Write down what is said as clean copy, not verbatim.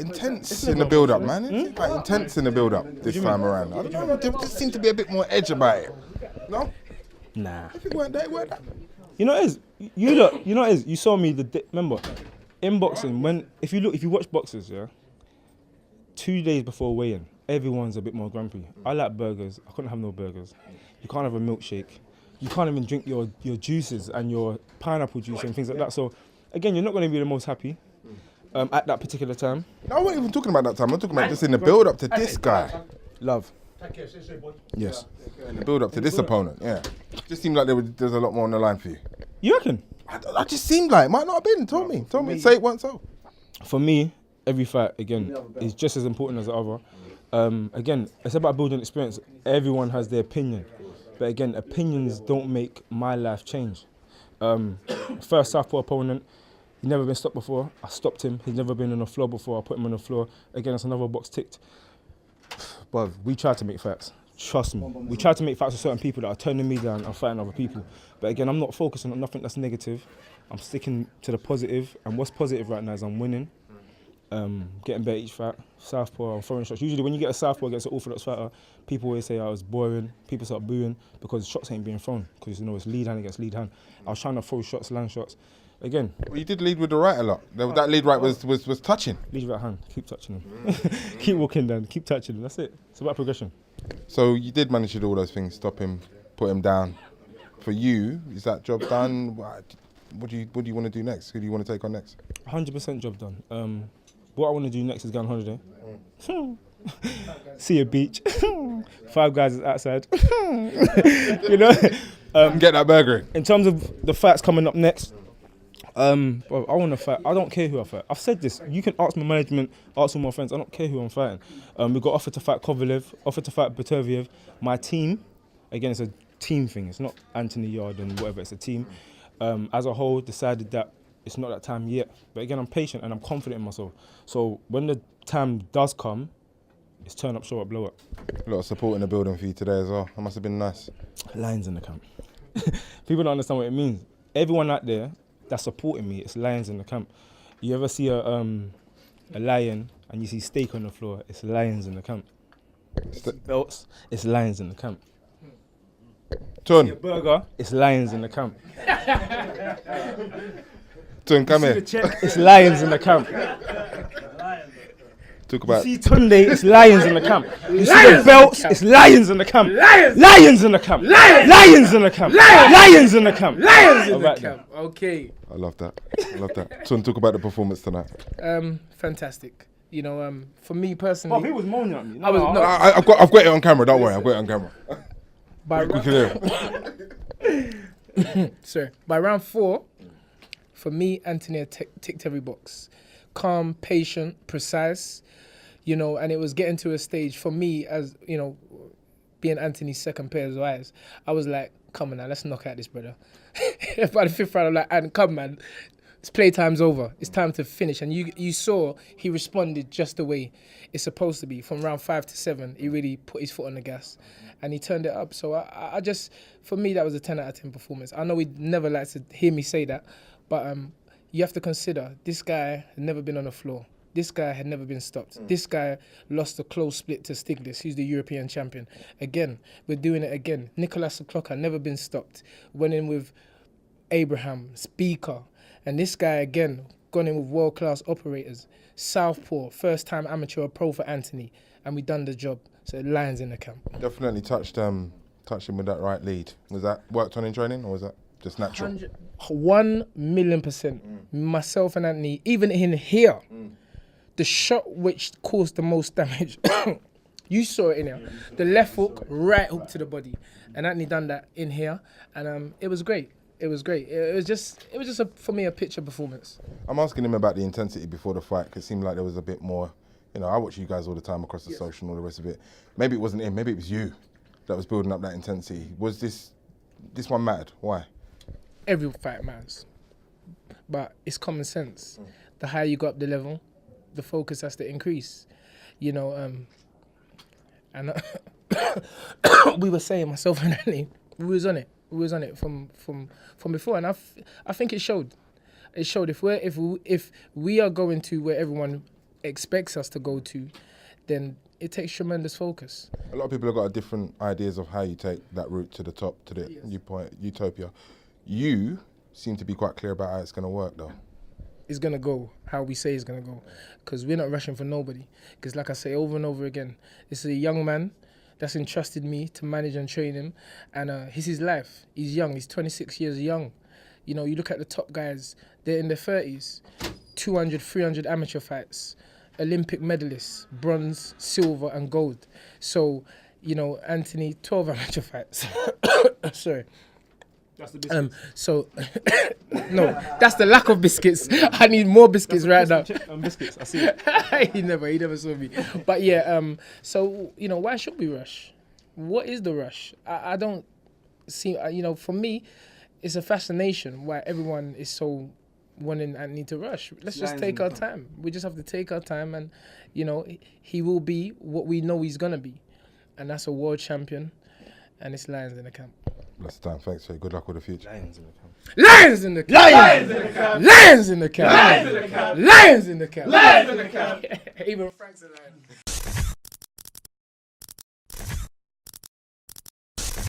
quite intense in the build-up, man. It's quite intense in the build-up this time around. I don't know. There just seemed to be a bit more edge about it. No? Nah. If it weren't that. You know what it is? You know what it is? You saw me remember, in boxing, if you watch boxers, yeah, 2 days before weigh-in, everyone's a bit more grumpy. I like burgers. I couldn't have no burgers. You can't have a milkshake. You can't even drink your juices and your pineapple juice and things like that. So, again, you're not going to be the most happy at that particular time. No, I wasn't even talking about that time. I'm talking about just in the build-up to this guy. Love. Yes. In the build-up to this opponent, yeah. Just seemed like there's a lot more on the line for you. You reckon? I just seemed like, might not have been. Told me. Say it once so. For me, every fight, again, is just as important as the other. Again, it's about building experience. Everyone has their opinion. But again, opinions don't make my life change. First southpaw opponent, he's never been stopped before. I stopped him. He's never been on the floor before. I put him on the floor. Again, that's another box ticked. But we try to make fights. Trust me. We try to make fights with certain people that are turning me down and fighting other people. But again, I'm not focusing on nothing that's negative. I'm sticking to the positive. And what's positive right now is I'm winning. Getting better each fight, southpaw and foreign shots. Usually when you get a southpaw against an orthodox fighter, people always say, oh, it's boring. People start booing because shots ain't being thrown. Because, you know, it's lead hand against lead hand. I was trying to throw shots, land shots. Again. Well, you did lead with the right a lot. That lead right was touching. Lead right hand, keep touching him. Keep walking down, keep touching him. That's it. It's about progression. So you did manage to do all those things, stop him, put him down. For you, is that job done? What do you want to do next? Who do you want to take on next? 100% job done. What I want to do next is go on holiday. See a beach. 5 guys is outside. You know? Get that burger. In terms of the fights coming up next, I want to fight. I don't care who I fight. I've said this. You can ask my management, ask all my friends. I don't care who I'm fighting. We got offered to fight Kovalev, offered to fight Batoviev. My team, again, it's a team thing. It's not Anthony Yarde and whatever. It's a team. As a whole, decided that it's not that time yet. But again, I'm patient and I'm confident in myself. So when the time does come, it's turn up, show up, blow up. A lot of support in the building for you today as well. That must have been nice. Lions in the camp. People don't understand what it means. Everyone out there that's supporting me, it's lions in the camp. You ever see a lion and you see steak on the floor, it's lions in the camp. Belts, it's lions in the camp. Tun. A burger, it's lions in the camp. Tun, come here. It's lions in the camp. Talk about. You see Tunde, it's lions in the camp. You see the belts, it's lions in the camp. Lions in the camp. Lions in the camp. Lions in the camp. Lions in the camp. Okay. I love that. Tun, talk about the performance tonight. Fantastic. You know, for me personally, Bob, he was moaning at me. I've got it on camera. Don't worry, I've got it on camera. We can hear it. Sorry. By round 4, for me, Anthony ticked every box. Calm, patient, precise, you know, and it was getting to a stage for me as, you know, being Anthony's second pair of eyes. I was like, come on now, let's knock out this brother. By the 5th round, I'm like, and come man, it's playtime's over. It's time to finish. And you saw he responded just the way it's supposed to be. From round 5 to 7, he really put his foot on the gas and he turned it up. So I just, for me, that was a 10 out of 10 performance. I know he'd never like to hear me say that, but you have to consider this guy had never been on the floor. This guy had never been stopped. This guy lost a close split to Stiglitz, who's the European champion. Again, we're doing it again. Nicolas Clocker never been stopped. Went in with Abraham, Speaker. And this guy, again, gone in with world-class operators. Southpaw, first-time amateur pro for Anthony. And we done the job. So lions in the camp. Definitely touched him with that right lead. Was that worked on in training or was that just natural? 1,000,000%. Myself and Anthony, even in here, the shot which caused the most damage, you saw it in here. The left hook, right hook to the body. And Anthony done that in here. And it was great. It was great. It was just for me, a picture performance. I'm asking him about the intensity before the fight because it seemed like there was a bit more. You know, I watch you guys all the time across the social and all the rest of it. Maybe it wasn't him. Maybe it was you that was building up that intensity. Was this one mad? Why? Every fight matters, but it's common sense. The higher you go up the level, the focus has to increase. You know, and we were saying, myself and Anthony, we was on it. We was on it from before, and I think it showed. It showed if we are going to where everyone expects us to go to, then it takes tremendous focus. A lot of people have got different ideas of how you take that route to the top, to the utopia. You seem to be quite clear about how it's going to work, though. It's going to go how we say it's going to go, because we're not rushing for nobody. Because like I say over and over again, this is a young man that's entrusted me to manage and train him, and it's his life. He's young. He's 26 years young. You know, you look at the top guys, they're in their 30s, 200, 300 amateur fights, Olympic medalists, bronze, silver and gold. So, you know, Anthony, 12 amateur fights. Sorry. That's the biscuits. So, no, that's the lack of biscuits. I need more biscuits right now. Biscuits, I see it. he never saw me. But yeah, so, you know, why should we rush? What is the rush? I don't see, you know, for me, it's a fascination why everyone is so wanting and need to rush. Let's just take our time. We just have to take our time, and, you know, he will be what we know he's going to be. And that's a world champion, and it's lions in the camp. That's the time. Thanks, Shay. Good luck with the future. Lions in the camp. Lions in the camp. Lions in the camp. Lions in the camp. Lions in the camp. Lions in the camp. Lions in the camp. Even Frank's a lion.